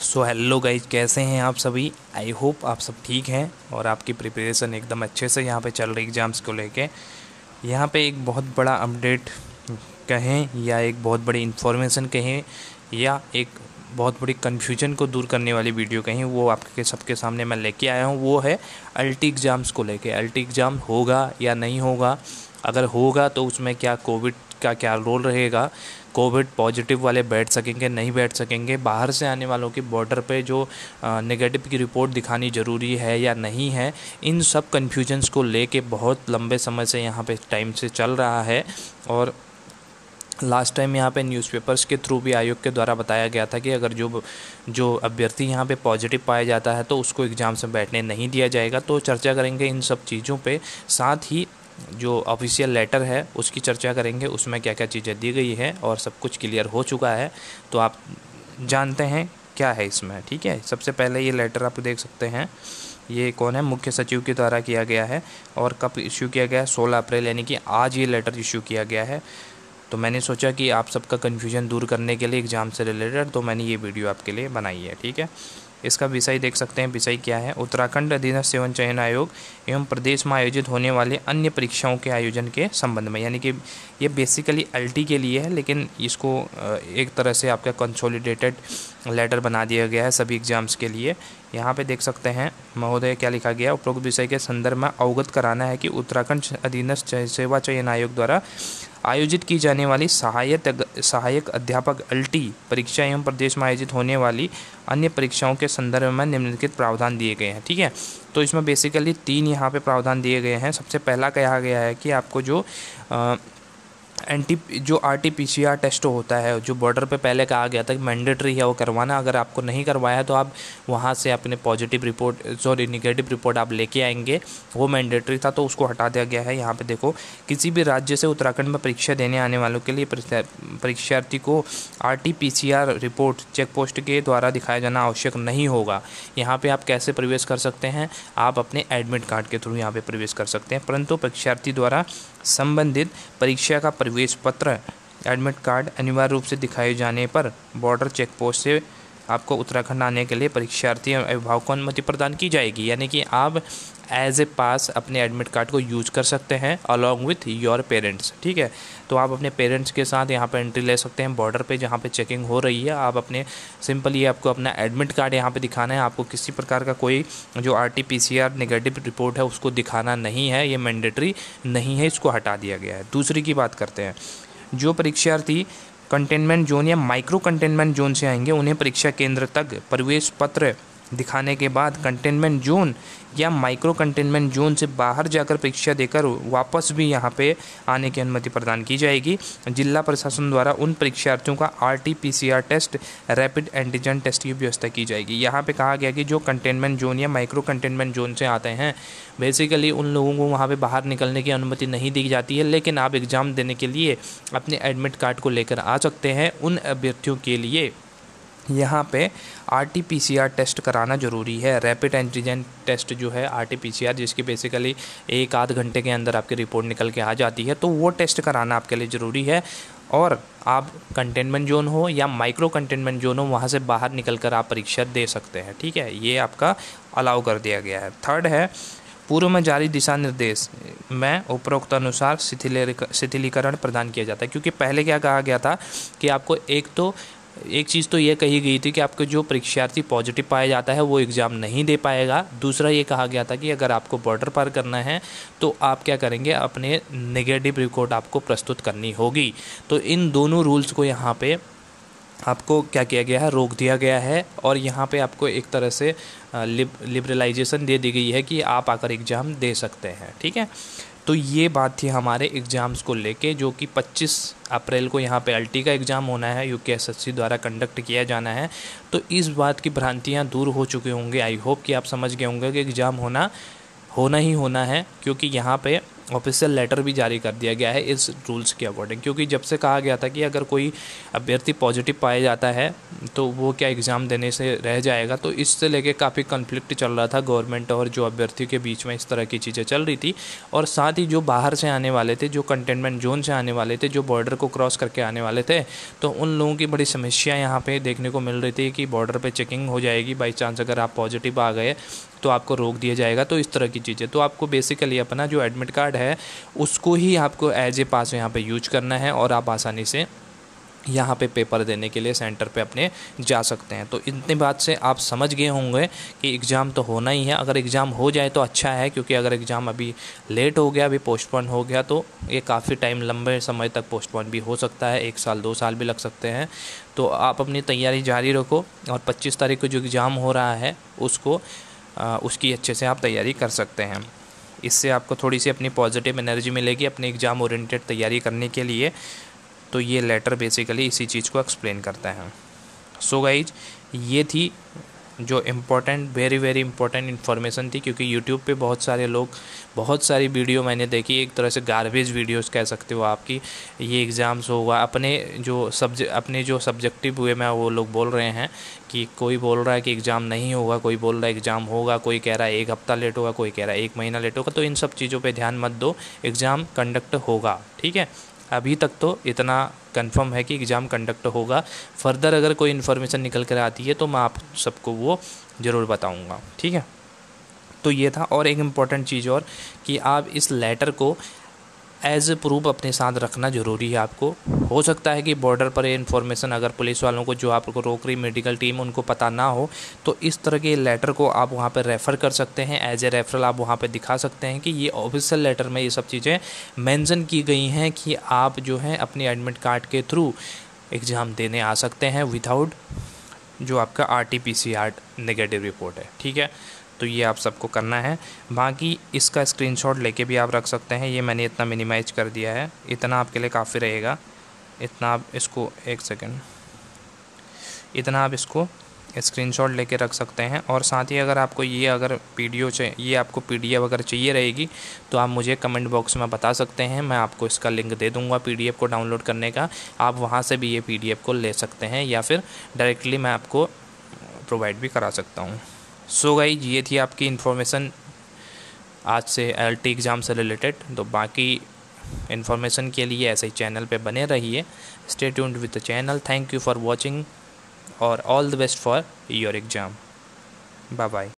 So hello guys, कैसे हैं आप सभी। आई होप आप सब ठीक हैं और आपकी प्रिपरेशन एकदम अच्छे से यहाँ पे चल रही एग्ज़ाम्स को लेके। यहाँ पे एक बहुत बड़ा अपडेट कहें या एक बहुत बड़ी इन्फॉर्मेशन कहें या एक बहुत बड़ी कन्फ्यूजन को दूर करने वाली वीडियो कहें, वो आपके सबके सामने मैं लेके आया हूँ। वो है अल्टी एग्ज़ाम्स को लेके। अल्टी एग्ज़ाम होगा या नहीं होगा, अगर होगा तो उसमें क्या कोविड का क्या रोल रहेगा, कोविड पॉजिटिव वाले बैठ सकेंगे नहीं बैठ सकेंगे, बाहर से आने वालों की बॉर्डर पे जो नेगेटिव की रिपोर्ट दिखानी ज़रूरी है या नहीं है, इन सब कन्फ्यूजन्स को लेके बहुत लंबे समय से यहाँ पे टाइम से चल रहा है। और लास्ट टाइम यहाँ पे न्यूज़पेपर्स के थ्रू भी आयोग के द्वारा बताया गया था कि अगर जो अभ्यर्थी यहाँ पे पॉजिटिव पाया जाता है तो उसको एग्ज़ाम में बैठने नहीं दिया जाएगा। तो चर्चा करेंगे इन सब चीज़ों पे, साथ ही जो ऑफिशियल लेटर है उसकी चर्चा करेंगे, उसमें क्या क्या चीज़ें दी गई है और सब कुछ क्लियर हो चुका है तो आप जानते हैं क्या है इसमें। ठीक है, सबसे पहले ये लेटर आप देख सकते हैं, ये कौन है, मुख्य सचिव के द्वारा किया गया है और कब इश्यू किया गया है, 16 अप्रैल, यानी कि आज ये लेटर इश्यू किया गया है। तो मैंने सोचा कि आप सबका कन्फ्यूजन दूर करने के लिए एग्ज़ाम से रिलेटेड तो मैंने ये वीडियो आपके लिए बनाई है। ठीक है, इसका विषय देख सकते हैं, विषय क्या है, उत्तराखंड अधीनस्थ सेवन चयन आयोग एवं प्रदेश में आयोजित होने वाले अन्य परीक्षाओं के आयोजन के संबंध में। यानी कि ये बेसिकली अल्टी के लिए है, लेकिन इसको एक तरह से आपका कंसोलिडेटेड लेटर बना दिया गया है सभी एग्ज़ाम्स के लिए। यहाँ पे देख सकते हैं महोदय क्या लिखा गया, उपरोक्त विषय के संदर्भ में अवगत कराना है कि उत्तराखंड अधीनस्थ सेवा चयन आयोग द्वारा आयोजित की जाने वाली सहायक अध्यापक अल्टी परीक्षा एवं प्रदेश में आयोजित होने वाली अन्य परीक्षाओं के संदर्भ में निम्नलिखित प्रावधान दिए गए हैं। ठीक है, तो इसमें बेसिकली 3 यहाँ पे प्रावधान दिए गए हैं। सबसे पहला कहा गया है कि आपको जो RT-PCR टेस्ट होता है, जो बॉर्डर पे पहले कहा गया था कि मैंडेटरी है वो करवाना, अगर आपको नहीं करवाया तो आप वहाँ से अपने नेगेटिव रिपोर्ट आप लेके आएंगे, वो मैंडेटरी था तो उसको हटा दिया गया है। यहाँ पे देखो, किसी भी राज्य से उत्तराखंड में परीक्षा देने आने वालों के लिए परीक्षार्थी को RT-PCR रिपोर्ट चेक पोस्ट के द्वारा दिखाया जाना आवश्यक नहीं होगा। यहाँ पर आप कैसे प्रवेश कर सकते हैं, आप अपने एडमिट कार्ड के थ्रू यहाँ पर प्रवेश कर सकते हैं, परंतु परीक्षार्थी द्वारा संबंधित परीक्षा का प्रवेश पत्र एडमिट कार्ड अनिवार्य रूप से दिखाए जाने पर बॉर्डर चेक पोस्ट से आपको उत्तराखंड आने के लिए परीक्षार्थी और अभिभावक को अनुमति प्रदान की जाएगी। यानी कि आप एज ए पास अपने एडमिट कार्ड को यूज कर सकते हैं अलॉन्ग विथ योर पेरेंट्स। ठीक है, तो आप अपने पेरेंट्स के साथ यहाँ पे एंट्री ले सकते हैं बॉर्डर पे जहाँ पे चेकिंग हो रही है। आप अपने सिंपली आपको अपना एडमिट कार्ड यहाँ पे दिखाना है, आपको किसी प्रकार का कोई जो RT-PCR नेगेटिव रिपोर्ट है उसको दिखाना नहीं है, ये मैंडेटरी नहीं है, इसको हटा दिया गया है। दूसरी की बात करते हैं, जो परीक्षार्थी कंटेनमेंट जोन या माइक्रो कंटेनमेंट जोन से आएंगे उन्हें परीक्षा केंद्र तक प्रवेश पत्र दिखाने के बाद कंटेनमेंट जोन या माइक्रो कंटेनमेंट जोन से बाहर जाकर परीक्षा देकर वापस भी यहाँ पे आने की अनुमति प्रदान की जाएगी। जिला प्रशासन द्वारा उन परीक्षार्थियों का RT-PCR test, rapid antigen test की व्यवस्था की जाएगी। यहाँ पे कहा गया कि जो कंटेनमेंट जोन या माइक्रो कंटेनमेंट जोन से आते हैं, बेसिकली उन लोगों को वहाँ पर बाहर निकलने की अनुमति नहीं दी जाती है, लेकिन आप एग्ज़ाम देने के लिए अपने एडमिट कार्ड को लेकर आ सकते हैं। उन अभ्यर्थियों के लिए यहाँ पे RT-PCR टेस्ट कराना ज़रूरी है। रैपिड एंटीजन टेस्ट जो है RT-PCR, जिसकी बेसिकली 1 आध घंटे के अंदर आपकी रिपोर्ट निकल के आ जाती है, तो वो टेस्ट कराना आपके लिए ज़रूरी है। और आप कंटेनमेंट जोन हो या माइक्रो कंटेनमेंट जोन हो, वहाँ से बाहर निकल कर आप परीक्षा दे सकते हैं। ठीक है, ये आपका अलाउ कर दिया गया है। थर्ड है, पूर्व में जारी दिशा निर्देश में उपरोक्त अनुसार शिथिलीकरण प्रदान किया जाता है। क्योंकि पहले क्या कहा गया था कि आपको एक चीज़ तो ये कही गई थी कि आपको जो परीक्षार्थी पॉजिटिव पाया जाता है वो एग्ज़ाम नहीं दे पाएगा। दूसरा ये कहा गया था कि अगर आपको बॉर्डर पार करना है तो आप क्या करेंगे, अपने नेगेटिव रिपोर्ट आपको प्रस्तुत करनी होगी। तो इन दोनों रूल्स को यहाँ पे आपको क्या किया गया है, रोक दिया गया है और यहाँ पे आपको एक तरह से लिबरलाइजेशन दे दी गई है कि आप आकर एग्ज़ाम दे सकते हैं। ठीक है, तो ये बात थी हमारे एग्ज़ाम्स को लेके, जो कि 25 अप्रैल को यहाँ पे अल्टी का एग्ज़ाम होना है, UKSSC द्वारा कंडक्ट किया जाना है। तो इस बात की भ्रांतियाँ दूर हो चुके होंगे। आई होप कि आप समझ गए होंगे कि एग्ज़ाम होना ही होना है, क्योंकि यहाँ पे ऑफिशियल लेटर भी जारी कर दिया गया है इस रूल्स के अकॉर्डिंग, क्योंकि जब से कहा गया था कि अगर कोई अभ्यर्थी पॉजिटिव पाया जाता है तो वो क्या एग्ज़ाम देने से रह जाएगा, तो इससे लेके काफ़ी कॉन्फ्लिक्ट चल रहा था गवर्नमेंट और जो अभ्यर्थी के बीच में, इस तरह की चीज़ें चल रही थी। और साथ ही जो बाहर से आने वाले थे, जो कंटेनमेंट जोन से आने वाले थे, जो बॉर्डर को क्रॉस करके आने वाले थे, तो उन लोगों की बड़ी समस्या यहाँ पे देखने को मिल रही थी कि बॉर्डर पे चेकिंग हो जाएगी, बाई चांस अगर आप पॉजिटिव आ गए तो आपको रोक दिया जाएगा, तो इस तरह की चीज़ें। तो आपको बेसिकली अपना जो एडमिट कार्ड है उसको ही आपको एज ए पास यहाँ पे यूज करना है और आप आसानी से यहाँ पे पेपर देने के लिए सेंटर पे अपने जा सकते हैं। तो इतनी बात से आप समझ गए होंगे कि एग्ज़ाम तो होना ही है। अगर एग्ज़ाम हो जाए तो अच्छा है, क्योंकि अगर एग्ज़ाम अभी लेट हो गया, अभी पोस्टपोन हो गया, तो ये काफ़ी टाइम, लंबे समय तक पोस्टपोन भी हो सकता है, 1 साल 2 साल भी लग सकते हैं। तो आप अपनी तैयारी जारी रखो और 25 तारीख को जो एग्ज़ाम हो रहा है उसकी अच्छे से आप तैयारी कर सकते हैं। इससे आपको थोड़ी सी अपनी पॉजिटिव एनर्जी मिलेगी अपने एग्ज़ाम ओरिएंटेड तैयारी करने के लिए। तो ये लेटर बेसिकली इसी चीज़ को एक्सप्लेन करता है। सो गाइज, ये थी जो important, very very important information थी, क्योंकि यूट्यूब पे बहुत सारे लोग, बहुत सारी वीडियो मैंने देखी, एक तरह से गार्बेज वीडियोस कह सकते हो आपकी, ये एग्ज़ाम्स होगा, अपने जो सब्जेक्टिव वे में वो लोग बोल रहे हैं कि कोई बोल रहा है कि एग्ज़ाम नहीं होगा, कोई बोल रहा है एग्ज़ाम होगा, कोई कह रहा है 1 हफ्ता लेट होगा, कोई कह रहा है 1 महीना लेट होगा। तो इन सब चीज़ों पर ध्यान मत दो, एग्ज़ाम कंडक्ट होगा, ठीक है। अभी तक तो इतना कंफर्म है कि एग्ज़ाम कंडक्ट होगा। फर्दर अगर कोई इन्फॉर्मेशन निकल कर आती है तो मैं आप सबको वो ज़रूर बताऊंगा, ठीक है। तो ये था। और एक इम्पॉर्टेंट चीज़ और, कि आप इस लेटर को एज ए प्रूफ अपने साथ रखना ज़रूरी है आपको। हो सकता है कि बॉर्डर पर ये इन्फॉर्मेशन अगर पुलिस वालों को, जो आपको रोक रही मेडिकल टीम, उनको पता ना हो, तो इस तरह के लेटर को आप वहाँ पर रेफ़र कर सकते हैं, एज ए रेफरल आप वहाँ पर दिखा सकते हैं कि ये ऑफिशियल लेटर में ये सब चीज़ें मेंशन की गई हैं कि आप जो है अपनी एडमिट कार्ड के थ्रू एग्ज़ाम देने आ सकते हैं विदाउट जो आपका RT-PCR नेगेटिव रिपोर्ट है, ठीक है। तो ये आप सबको करना है। बाकी इसका स्क्रीनशॉट लेके भी आप रख सकते हैं। ये मैंने इतना मिनिमाइज कर दिया है, इतना आपके लिए काफ़ी रहेगा। इतना आप इसको, एक सेकेंड, इतना आप इसको स्क्रीनशॉट लेके रख सकते हैं। और साथ ही अगर आपको ये अगर PDF चाहिए, ये आपको PDF अगर चाहिए रहेगी, तो आप मुझे कमेंट बॉक्स में बता सकते हैं, मैं आपको इसका लिंक दे दूँगा PDF को डाउनलोड करने का। आप वहाँ से भी ये PDF को ले सकते हैं, या फिर डायरेक्टली मैं आपको प्रोवाइड भी करा सकता हूँ। सो गाइस, ये थी आपकी इन्फॉर्मेशन आज से LT एग्ज़ाम से रिलेटेड। तो बाकी इन्फॉर्मेशन के लिए ऐसे ही चैनल पे बने रहिए। Stay tuned with the channel. Thank you for watching और all the best for your exam. Bye bye.